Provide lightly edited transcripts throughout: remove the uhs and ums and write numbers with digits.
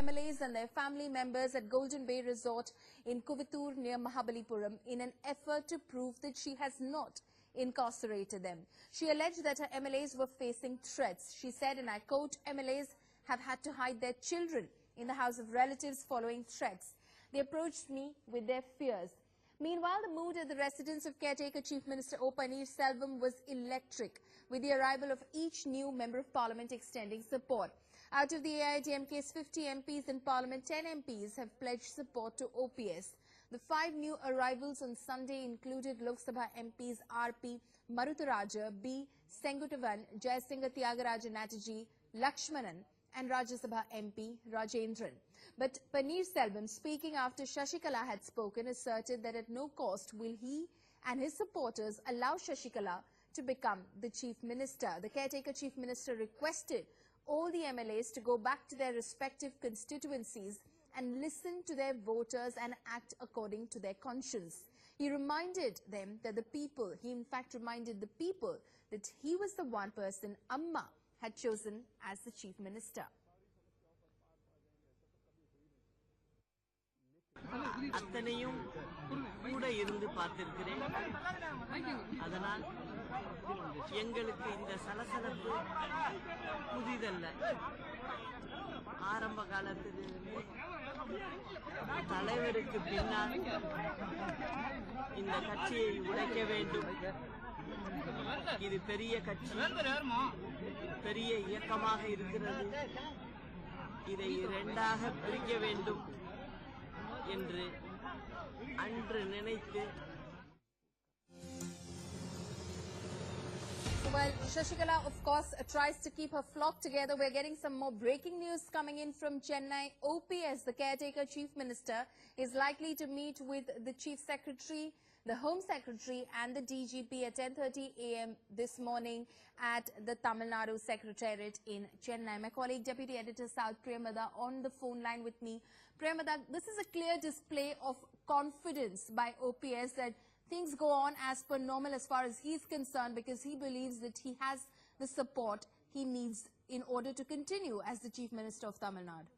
MLAs and their family members at Golden Bay Resort in Kuvittur near Mahabalipuram in an effort to prove that she has not incarcerated them. She alleged that her MLAs were facing threats. She said, and I quote, MLAs have had to hide their children in the house of relatives following threats. They approached me with their fears. Meanwhile, the mood at the residence of caretaker Chief Minister O Panneerselvam was electric, with the arrival of each new Member of Parliament extending support. Out of the AIADMK'S 50 MPs in Parliament, 10 MPs have pledged support to OPS. The 5 new arrivals on Sunday included Lok Sabha MPS R.P, Marutharajaa, B.Senguttuvan, Jeyasingh Thiyagaraj Natterjee, Lakshmanan, and Rajya Sabha MP Rajendran. But Panneerselvam, speaking after Sasikala had spoken, asserted that at no cost will he and his supporters allow Sasikala to become the Chief Minister. The caretaker Chief Minister requested all the MLAs to go back to their respective constituencies and listen to their voters and act according to their conscience. He reminded them that he in fact reminded the people that he was the one person Amma had chosen as the Chief Minister. அத்தனையும் கூட இருந்து பார்த்திருக்கிறேன். அதனால் எங்களுக்கு இந்த சலசலப்பு புதிதல்ல. ஆரம்ப காலத்திலிருந்து தலைவருக்கு பின்னால் இந்த கட்சியை உடைக்க வேண்டும். இது பெரிய கட்சி, பெரிய இயக்கமாக இருக்கிறது. இதை இரண்டாக பிரிக்க வேண்டும் என்று அன்று நினைத்து. Well, Sasikala, of course, tries to keep her flock together. We're getting some more breaking news coming in from Chennai. OPS, the caretaker Chief Minister, is likely to meet with the Chief Secretary, the Home Secretary and the DGP at 10:30 a.m. this morning at the Tamil Nadu Secretariat in Chennai. My colleague, Deputy Editor South Priyamada, on the phone line with me. Priyamada, this is a clear display of confidence by OPS that things go on as per normal as far as he's concerned, because he believes that he has the support he needs in order to continue as the Chief Minister of Tamil Nadu.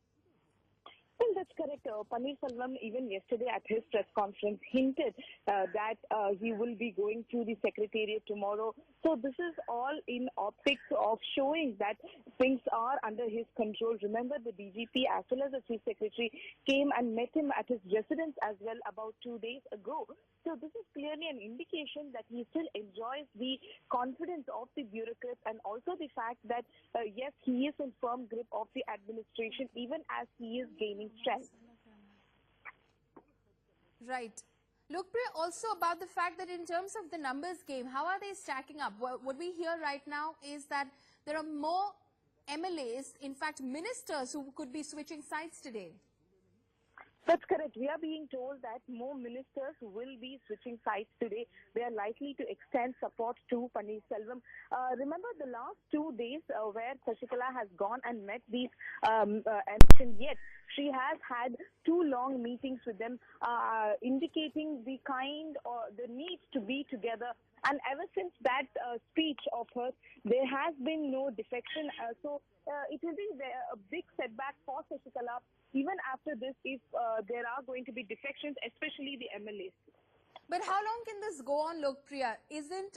Well, that's correct. Panneerselvam, even yesterday at his press conference, hinted that he will be going to the Secretariat tomorrow. So this is all in optics of showing that things are under his control. Remember, the DGP as well as the Chief Secretary came and met him at his residence as well about 2 days ago. So this is clearly an indication that he still enjoys the confidence of the bureaucrats, and also the fact that, yes, he is in firm grip of the administration even as he is gaining strength. Right. Look, Priya, also about the fact that in terms of the numbers game, how are they stacking up? What we hear right now is that there are more MLAs, in fact ministers, who could be switching sides today. That's correct. We are being told that more ministers will be switching sides today. They are likely to extend support to Panneerselvam. Remember the last 2 days where Sasikala has gone and met these and yet she has had 2 long meetings with them, indicating the kind or the need to be together. And ever since that speech of hers, there has been no defection. So it will be a big setback for Sasikala even after this, if there are going to be defections, especially the MLAs. But how long can this go on, Lokpriya? Isn't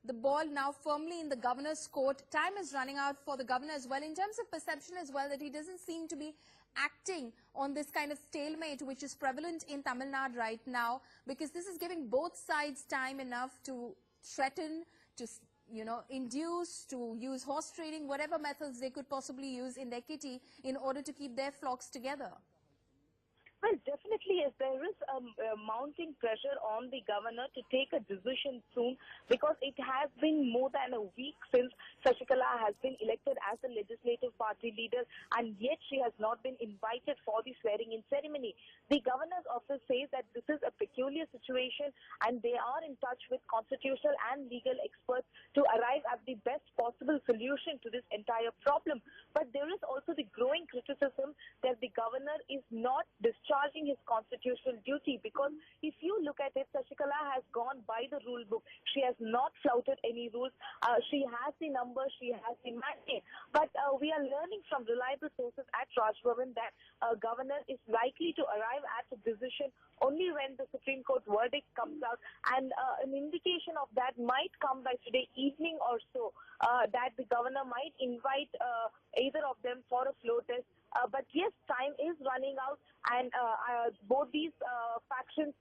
the ball now firmly in the governor's court? Time is running out for the governor as well, in terms of perception as well, that he doesn't seem to be acting on this kind of stalemate which is prevalent in Tamil Nadu right now, because this is giving both sides time enough to threaten, to induce, to use horse trading, whatever methods they could possibly use in their kitty in order to keep their flocks together. Well, definitely, yes, there is a mounting pressure on the governor to take a decision soon, because it has been more than a week since Sasikala has been elected as the legislative party leader, and yet she has not been invited for the swearing-in ceremony. The governor's office says that this is a peculiar situation, and they are in touch with constitutional and legal experts to arrive at the best possible solution to this entire problem. But there is also the growing criticism that the governor is not discharging his constitutional duty, because if you look at it, Sasikala has gone by the rule book. She has not flouted any rules. She has the numbers, she has the mandate. But we are learning from reliable sources at Raj Bhavan that governor is likely to arrive at a decision only when the Supreme Court verdict comes out, and an indication of that might come by today evening or so, that the governor might invite either of them for a floor test. But yes, time is running out, and both these factions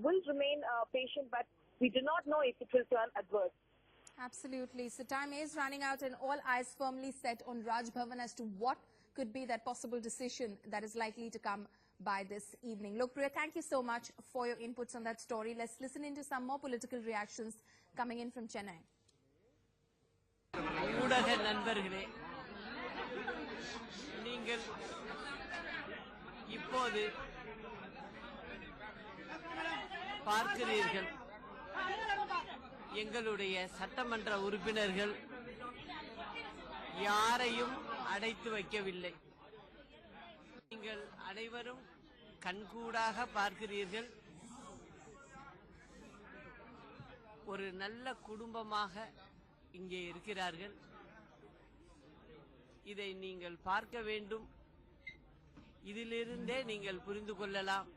will remain patient, but we do not know if it will turn adverse. Absolutely. So time is running out, and all eyes firmly set on Raj Bhavan as to what could be that possible decision that is likely to come by this evening. Lokpriya, thank you so much for your inputs on that story. Let's listen into some more political reactions coming in from Chennai. ஊடக நண்பர்களே, நீங்கள் இப்போது பார்க்கிறீர்கள், எங்களுடைய சட்டமன்ற உறுப்பினர்கள் யாரையும் அடைத்து வைக்கவில்லை. நீங்கள் அனைவரும் கண்கூடாக பார்க்கிறீர்கள். ஒரு நல்ல குடும்பமாக இங்கே இருக்கிறார்கள். இதை நீங்கள் பார்க்க வேண்டும். இதிலிருந்தே நீங்கள் புரிந்து கொள்ளலாம்.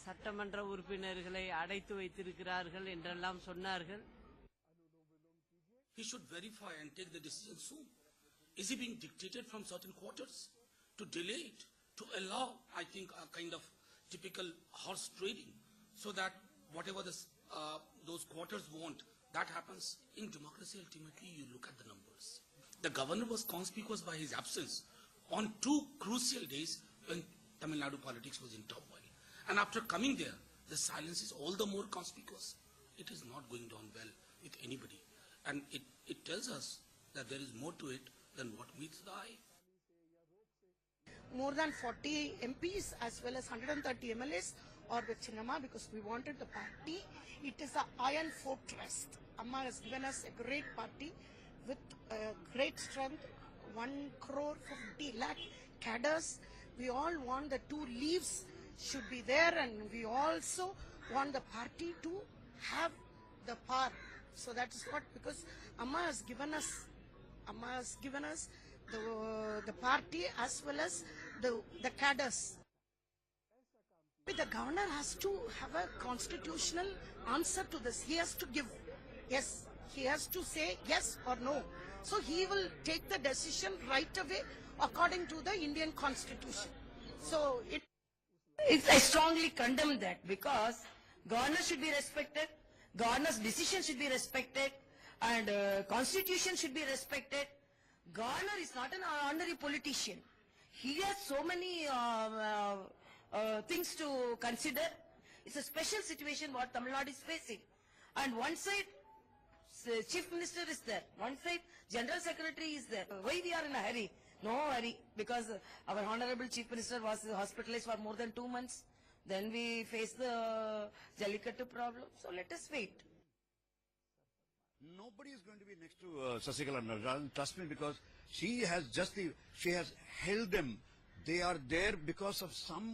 சட்டமன்ற உறுப்பினர்களை அடைத்து வைத்திருக்கிறார்கள் என்றெல்லாம் சொன்னார்கள். He should verify and take the decision soon. Is he being dictated from certain quarters to delay it, to allow, I think, a kind of typical horse trading, so that whatever those quarters want, that happens? In democracy, ultimately, you look at the numbers. The governor was conspicuous by his absence on 2 crucial days when Tamil Nadu politics was in turmoil. And after coming there, the silence is all the more conspicuous. It is not going down well with anybody. And it tells us that there is more to it than what meets the eye. More than 40 MPs as well as 130 MLAs are with Chinnamma because we wanted the party. It is an iron fortress. Amma has given us a great party with great strength, 1,50,00,000 cadres. We all want the 2 leaves should be there, and we also want the party to have the power. So that is what, because Amma has given us the party as well as the cadres. The governor has to have a constitutional answer to this. He has to give yes. He has to say yes or no. So he will take the decision right away according to the Indian Constitution. So I strongly condemn that, because governor should be respected, governor's decision should be respected, and constitution should be respected. Governor is not an ordinary politician. He has so many things to consider. It's a special situation what Tamil Nadu is facing. And one side, Chief Minister is there. One side, General Secretary is there. Why we are in a hurry? No hurry, because our Honorable Chief Minister was hospitalized for more than 2 months. Then we face the Jallikattu problem. So let us wait. Nobody is going to be next to Sasikala. Trust me, because she has held them. They are there because of some,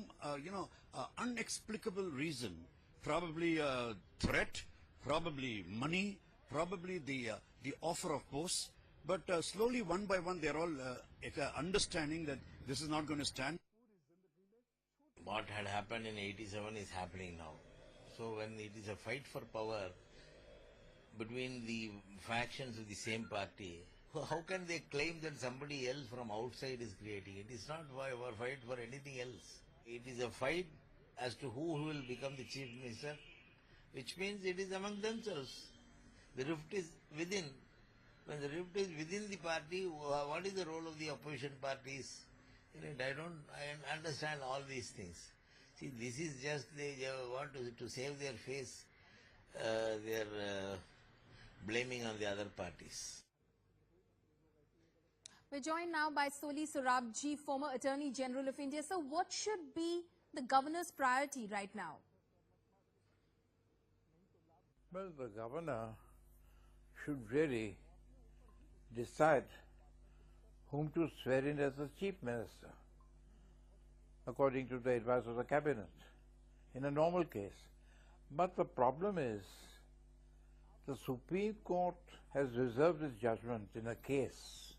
unexplicable reason. Probably a threat, probably money, probably the offer of posts. But slowly, one by one, they are all understanding that this is not going to stand. What had happened in 87 is happening now. So when it is a fight for power between the factions of the same party, how can they claim that somebody else from outside is creating it? It is not a fight for anything else. It is a fight as to who will become the Chief Minister, which means it is among themselves. The rift is within. When the rift is within the party, what is the role of the opposition parties? I understand all these things. See, this is just, they want to save their face. They are blaming on the other parties. We're joined now by Soli Sorabji, former Attorney General of India. So what should be the governor's priority right now? Well, the governor should really decide whom to swear in as the Chief Minister. according to the advice of the cabinet, in a normal case. But the problem is, the Supreme Court has reserved its judgment in a case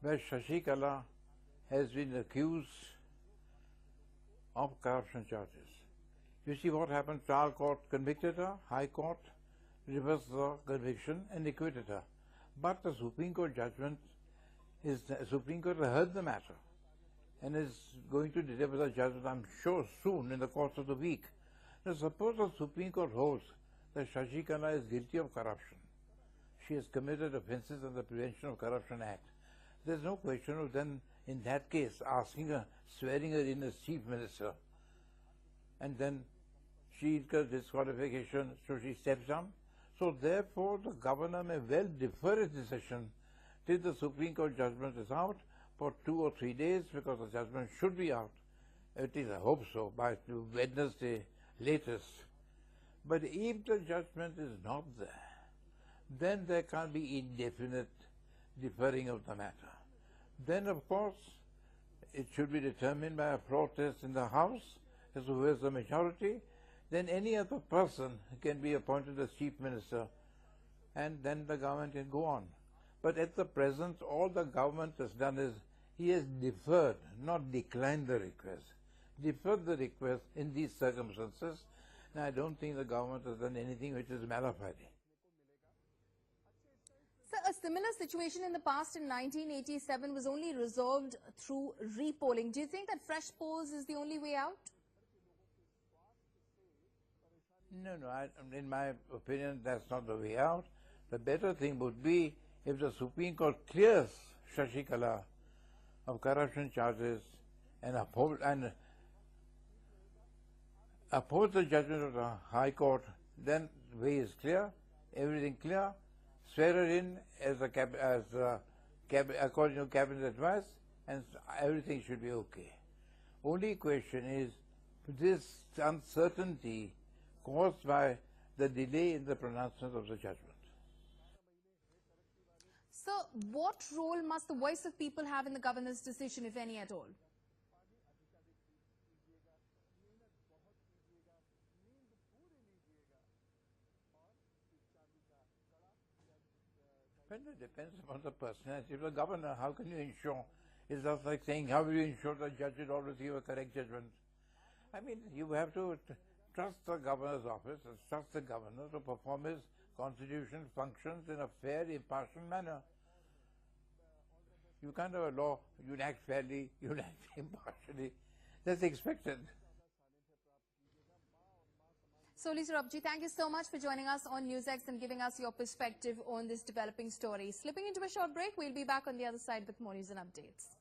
where Sasikala has been accused of corruption charges. You see what happened? Trial court convicted her, High Court reversed the conviction and acquitted her. But the Supreme Court judgment is, the Supreme Court heard the matter and is going to deliver the judgment, I'm sure, soon in the course of the week. Now suppose the Supreme Court holds that Sasikala is guilty of corruption. She has committed offences under the Prevention of Corruption Act. There's no question of then, in that case, asking her, swearing her in as Chief Minister. And then she incurs disqualification, so she steps down. So therefore, the governor may well defer his decision till the Supreme Court judgment is out for 2 or 3 days, because the judgment should be out, at least I hope so, by Wednesday latest. But if the judgment is not there, then there can't be indefinite deferring of the matter. Then, of course, it should be determined by a protest in the House as to who has the majority. Then any other person can be appointed as Chief Minister, and then the government can go on. But at the present, all the government has done is, he has deferred, not declined the request. Deferred the request in these circumstances, and I don't think the government has done anything which is mala fide. So a similar situation in the past in 1987 was only resolved through repolling. Do you think that fresh polls is the only way out? No, in my opinion, that's not the way out. The better thing would be if the Supreme Court clears Sasikala of corruption charges and upholds the judgment of the High Court, then the way is clear, everything clear, swear her in as according to cabinet advice, and everything should be okay. Only question is this uncertainty caused by the delay in the pronouncement of the judgment. So what role must the voice of people have in the governor's decision, if any at all? Well, it depends upon the personality of the governor. How can you ensure? It's just like saying, how will you ensure the judge will always give a correct judgment? I mean, you have to trust the governor's office, and trust the governor to perform his constitution functions in a fair, impartial manner. You can't have a law, you act fairly, you act impartially. That's expected. Solicitor Abji, thank you so much for joining us on NewsX and giving us your perspective on this developing story. Slipping into a short break, we'll be back on the other side with more news and updates.